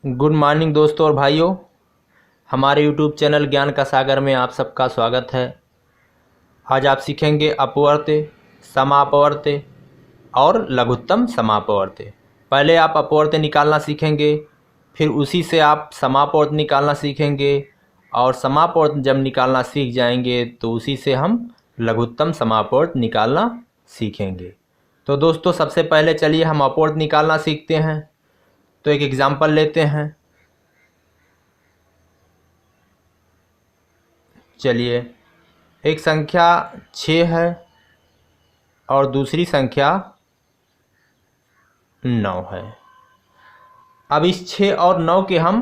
Good morning दोस्तों और भाइयों। हमारे यूट्यूब चैनल ज्ञान का सागर में आप सबका स्वागत है। आज आप सीखेंगे अपवर्त्य, समापवर्त्य और लघुत्तम समापवर्त्य। पहले आप अपवर्त्य निकालना सीखेंगे, फिर उसी से आप समापवर्त्य निकालना सीखेंगे और समापवर्त्य जब निकालना सीख जाएंगे तो उसी से हम लघुत्तम समापवर्त्य निकालना सीखेंगे। तो दोस्तों सबसे पहले चलिए हम अपवर्त्य निकालना सीखते हैं। तो एक एग्जाम्पल लेते हैं। चलिए, एक संख्या 6 है और दूसरी संख्या 9 है। अब इस 6 और 9 के हम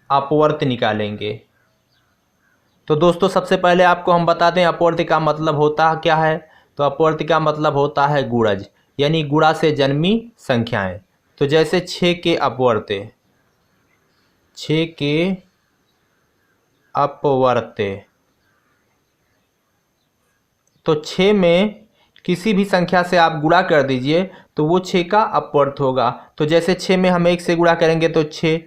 अपवर्त्य निकालेंगे। तो दोस्तों सबसे पहले आपको हम बता दें अपवर्त्य का मतलब होता क्या है। तो अपवर्त्य का मतलब होता है गुणज, यानी गुणा से जन्मी संख्याएं। तो जैसे 6 के अपवर्त्य, 6 के अपवर्त्य, तो 6 में किसी भी संख्या से आप गुणा कर दीजिए तो वो 6 का अपवर्त्य होगा। तो जैसे 6 में हम 1 से गुणा करेंगे तो 6,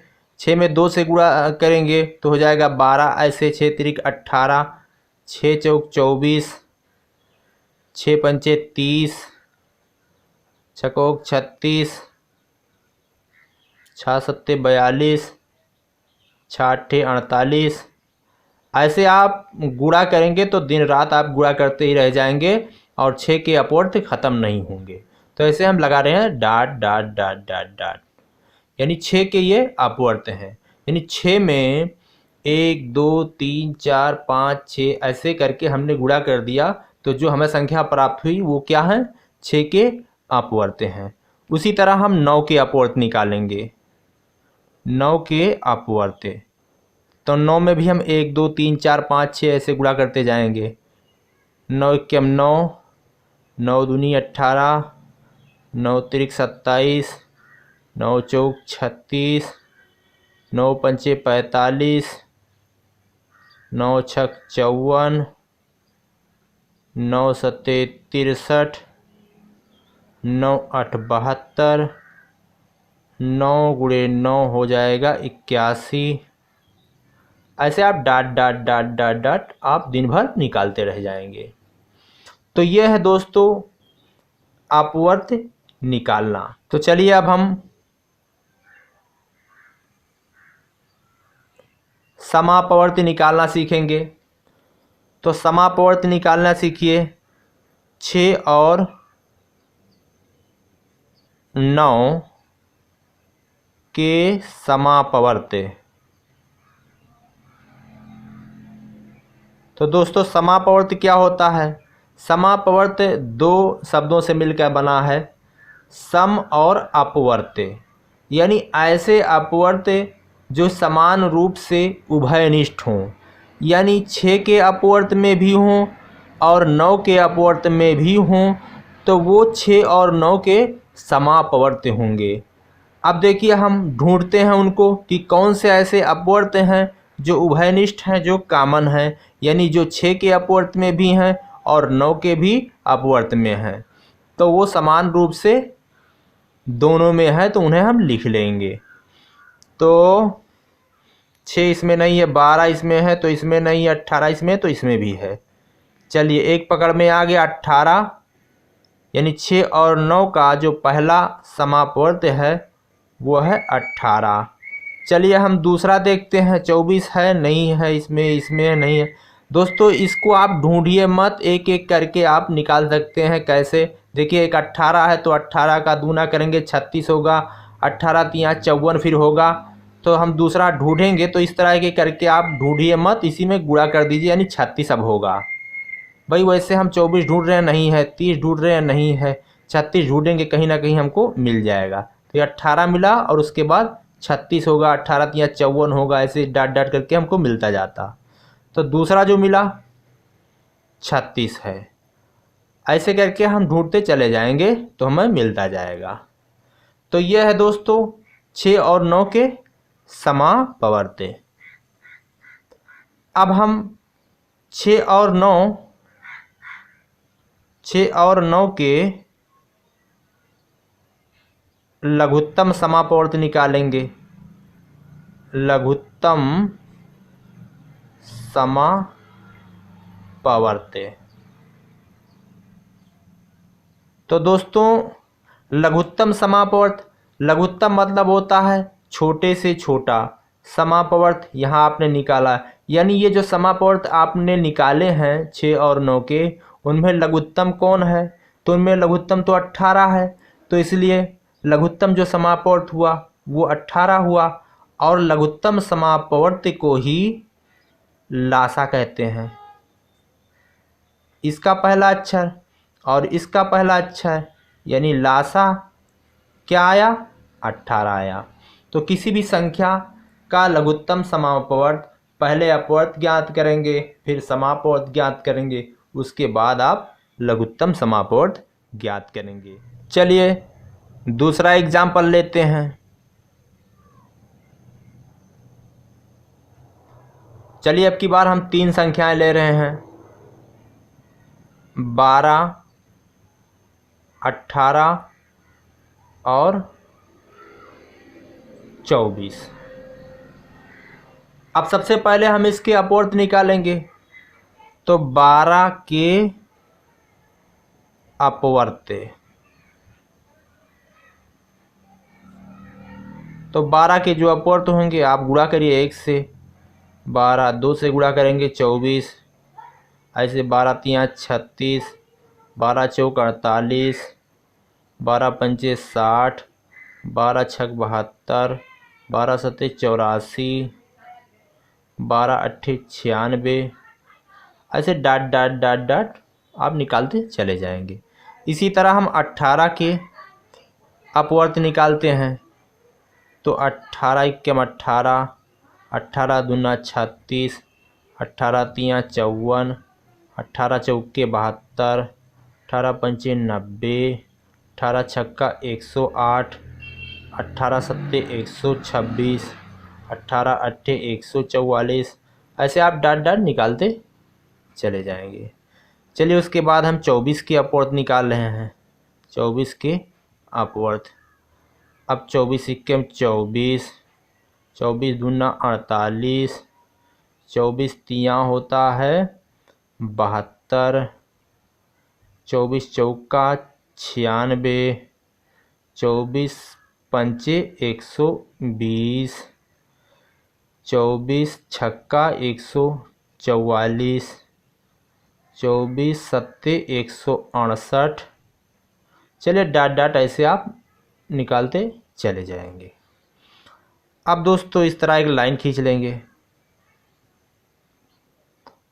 6 में 2 से गुणा करेंगे तो हो जाएगा 12, ऐसे 6 तिरिक 18, 6 चौक 24, 6 पंचे 30, छकोक 36, 6 सत्ते 42, 6 अट्ठे 48। ऐसे आप गुणा करेंगे तो दिन रात आप गुणा करते ही रह जाएंगे और 6 के अपवर्त्य ख़त्म नहीं होंगे। तो ऐसे हम लगा रहे हैं dot dot dot dot dot, यानी 6 के ये अपवर्त्य हैं। यानी 6 में 1 2 3 4 5 6 ऐसे करके हमने गुणा कर दिया तो जो हमें संख्या प्राप्त हुई वो क्या है, 6 के अपवर्त्य हैं। उसी तरह हम 9 के अपवर्त्य निकालेंगे। 9 के अपवर्त्य, तो 9 में भी हम 1 2 3 4 5 6 ऐसे गुणा करते जाएंगे। 9 एकम 9, 9 दूनी 18, 9 तिरिक 27, 9 चौक 36, 9 पंचे 45, 9 छक 54, 9 सत्ते 63, 9 आठ 72, 9 गुणे 9 हो जाएगा 81। ऐसे आप dot dot dot dot dot आप दिन भर निकालते रह जाएंगे। तो यह है दोस्तों अपवर्त्य निकालना। तो चलिए अब हम समापवर्त्य निकालना सीखेंगे। तो समापवर्त्य निकालना सीखिए। 6 और 9 के समापवर्त्य। तो दोस्तों समापवर्त्य क्या होता है। समापवर्त्य दो शब्दों से मिलकर बना है, सम और अपवर्त्य, यानी ऐसे अपवर्त्य जो समान रूप से उभयनिष्ठ हों, यानी 6 के अपवर्त्य में भी हों और 9 के अपवर्त्य में भी हों तो वो 6 और 9 के समापवर्त्य होंगे। अब देखिए हम ढूंढते हैं उनको कि कौन से ऐसे अपवर्त्य हैं जो उभयनिष्ठ हैं, जो कॉमन हैं, यानी जो 6 के अपवर्त्य में भी हैं और 9 के भी अपवर्त्य में हैं, तो वो समान रूप से दोनों में है तो उन्हें हम लिख लेंगे। तो 6 इसमें नहीं है, 12 इसमें है तो इसमें नहीं है, 18 इसमें तो इसमें भी है। चलिए एक पकड़ में आ गया 18, यानी 6 और 9 का जो पहला समापवर्त्य है वो है 18। चलिए हम दूसरा देखते हैं। 24 है, नहीं है, इसमें इसमें नहीं है। दोस्तों इसको आप ढूंढिए मत, एक एक करके आप निकाल सकते हैं। कैसे, देखिए एक 18 है तो 18 का दूना करेंगे 36 होगा, 18 तिया 54 फिर होगा। तो हम दूसरा ढूंढेंगे तो इस तरह के करके आप ढूंढिए मत, इसी में गुणा कर दीजिए, यानी 36 अब होगा। भाई वैसे हम 24 ढूंढ रहे हैं, नहीं है, 30 ढूंढ रहे हैं, नहीं है, 36 ढूंढेंगे, कहीं ना कहीं हमको मिल जाएगा। तो ये 18 मिला और उसके बाद 36 होगा, 18 तिया 54 होगा, ऐसे डाट डाट करके हमको मिलता जाता। तो दूसरा जो मिला 36 है। ऐसे करके हम ढूंढते चले जाएंगे तो हमें मिलता जाएगा। तो यह है दोस्तों 6 और 9 के समापवर्त्य। अब हम 6 और 9 के लघुत्तम समापवर्त्य निकालेंगे। लघुत्तम समापवर्त्य। तो दोस्तों लघुत्तम समापवर्त, लघुत्तम मतलब होता है छोटे से छोटा, समापवर्त यहाँ आपने निकाला, यानी ये जो समापवर्त आपने निकाले हैं 6 और 9 के, उनमें लघुत्तम कौन है? तो उनमें लघुत्तम तो 18 है, तो इसलिए लघुत्तम जो समापवर्त हुआ वो 18 हुआ, और लघुत्तम समापवर्त को ही लासा कहते हैं। इसका पहला अक्षर और इसका पहला अक्षर यानी लासा क्या आया? 18 आया। तो किसी भी संख्या का लघुत्तम समापवर्त पहले अपवर्त ज्ञात करेंगे, फिर समापवर्त ज्ञात करेंगे, उसके बाद आप लघुत्तम समापवर्त ज्ञात करेंगे। चलिए दूसरा एग्जाम्पल लेते हैं। चलिए अब की बार हम 3 संख्याएं ले रहे हैं, 12, 18 और 24। अब सबसे पहले हम इसके अपवर्त निकालेंगे, तो 12 के अपवर्त्य, तो 12 के जो अपवर्त होंगे आप गुणा करिए 1 से, 12 2 से गुणा करेंगे 24, ऐसे 12 3 36, 12 चौक 48, 12 पंचे 60, 12 छक 72, 12 सत्ते 84, 12 अट्ठे 96, ऐसे डाट डाट डाट डाट आप निकालते चले जाएंगे। इसी तरह हम 18 के अपवर्त निकालते हैं, तो 18 एकम 18, 18 दूना 36, 18 तिया 54, 18 चौके 72, 18 पंचे 90, 18 छक्का 108, 18 सत्ते 126, 18 अट्ठे 144, ऐसे आप डाट डाट निकालते चले जाएंगे। चलिए उसके बाद हम 24 के अपवर्त निकाल रहे हैं, 24 के अपवर्त। अब 24 इक्कीम 24, 24 दूना 48, 24 तिया होता है 72, 24 चौका 96, 24 पंचे 120, 24 छक्का 144, 24 सत्ते 168। चलिए डाट डाट ऐसे आप निकालते चले जाएंगे। अब दोस्तों इस तरह एक लाइन खींच लेंगे।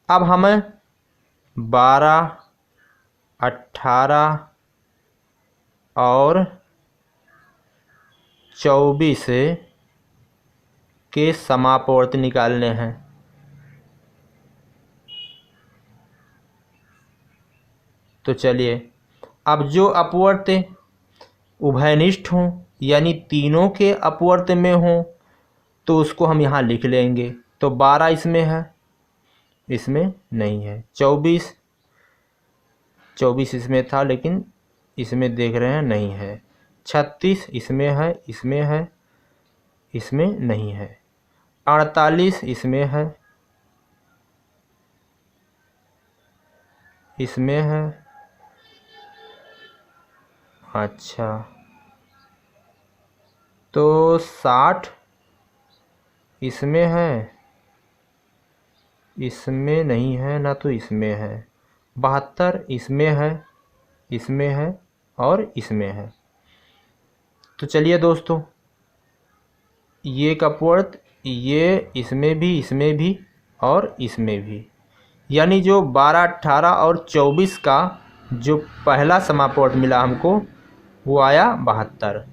अब हमें 12, 18 और 24 के समापवर्त निकालने हैं। तो चलिए अब जो अपवर्त उभयनिष्ठ हों यानी तीनों के अपवर्त में हों तो उसको हम यहाँ लिख लेंगे। तो 12 इसमें है, इसमें नहीं है। 24 इसमें था लेकिन इसमें देख रहे हैं नहीं है। 36 इसमें है, इसमें है, इसमें नहीं है। 48 इसमें है, इसमें है। अच्छा तो 60 इसमें है, इसमें नहीं है ना, तो इसमें है। 72 इसमें है, इसमें है और इसमें है। तो चलिए दोस्तों ये अपवर्त ये इसमें भी और इसमें भी, यानी जो 12, 18 और 24 का जो पहला समापवर्त मिला हमको वो आया 72।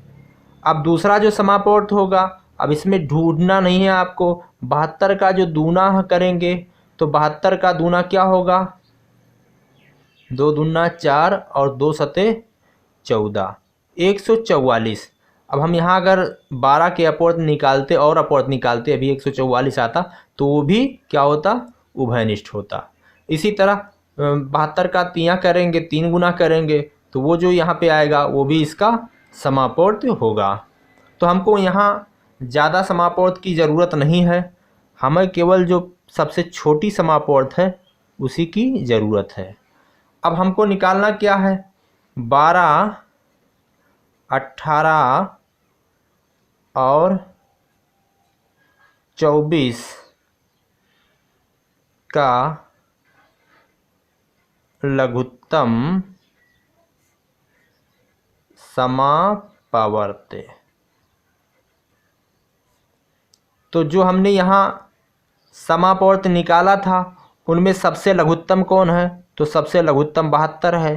अब दूसरा जो समापवर्त होगा, अब इसमें ढूंढना नहीं है आपको, 72 का जो दूना करेंगे तो 72 का दूना क्या होगा? 2 दूना 4 और 2 सते 14, 144। अब हम यहाँ अगर 12 के अपवर्त निकालते और अपवर्त निकालते अभी 144 आता तो वो भी क्या होता? उभयनिष्ठ होता। इसी तरह 72 का तिया करेंगे, 3 गुना करेंगे तो वो जो यहाँ पे आएगा वो भी इसका समापवर्त होगा। तो हमको यहाँ ज़्यादा समापवर्त की ज़रूरत नहीं है, हमें केवल जो सबसे छोटी समापवर्त है उसी की ज़रूरत है। अब हमको निकालना क्या है, 12, 18 और 24 का लघुत्तम समापवर्त। तो जो हमने यहाँ समापवर्त निकाला था उनमें सबसे लघुत्तम कौन है, तो सबसे लघुत्तम 72 है।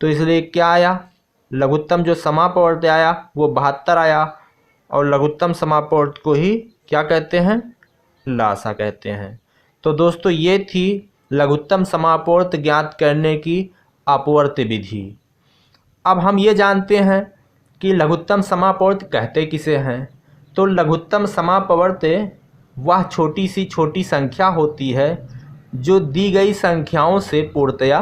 तो इसलिए क्या आया, लघुत्तम जो समापवर्त आया वो 72 आया, और लघुत्तम समापवर्त को ही क्या कहते हैं, लासा कहते हैं। तो दोस्तों ये थी लघुत्तम समापवर्त ज्ञात करने की अपवर्त विधि। अब हम ये जानते हैं कि लघुत्तम समापवर्त कहते किसे हैं। तो लघुत्तम समापवर्त वह छोटी सी छोटी संख्या होती है जो दी गई संख्याओं से पूर्णतया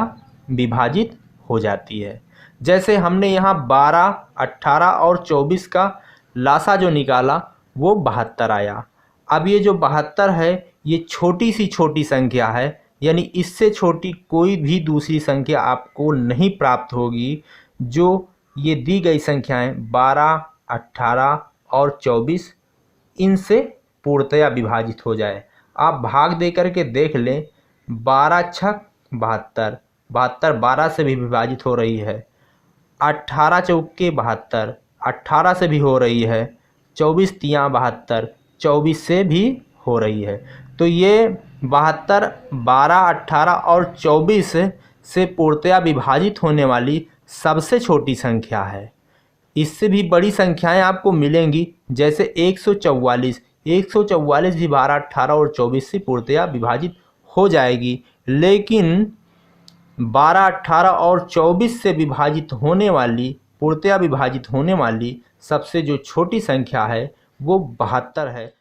विभाजित हो जाती है। जैसे हमने यहाँ 12, 18 और 24 का लासा जो निकाला वो 72 आया। अब ये जो 72 है ये छोटी सी छोटी संख्या है, यानी इससे छोटी कोई भी दूसरी संख्या आपको नहीं प्राप्त होगी जो ये दी गई संख्याएं 12, 18 और 24 इनसे पूर्णतया विभाजित हो जाए। आप भाग दे करके देख लें, 12 छक 72, 72 12 से भी विभाजित हो रही है, 18 चौके 72, 18 से भी हो रही है, 24 तियाँ 72, 24 से भी हो रही है। तो ये 72, 12, 18 और 24 से पूर्णतया विभाजित होने वाली सबसे छोटी संख्या है। इससे भी बड़ी संख्याएं आपको मिलेंगी, जैसे 144, 144 भी 12, 18 और 24 से पूर्णतया विभाजित हो जाएगी, लेकिन 12, 18 और 24 से विभाजित होने वाली, पूर्णतया विभाजित होने वाली सबसे जो छोटी संख्या है वो 72 है।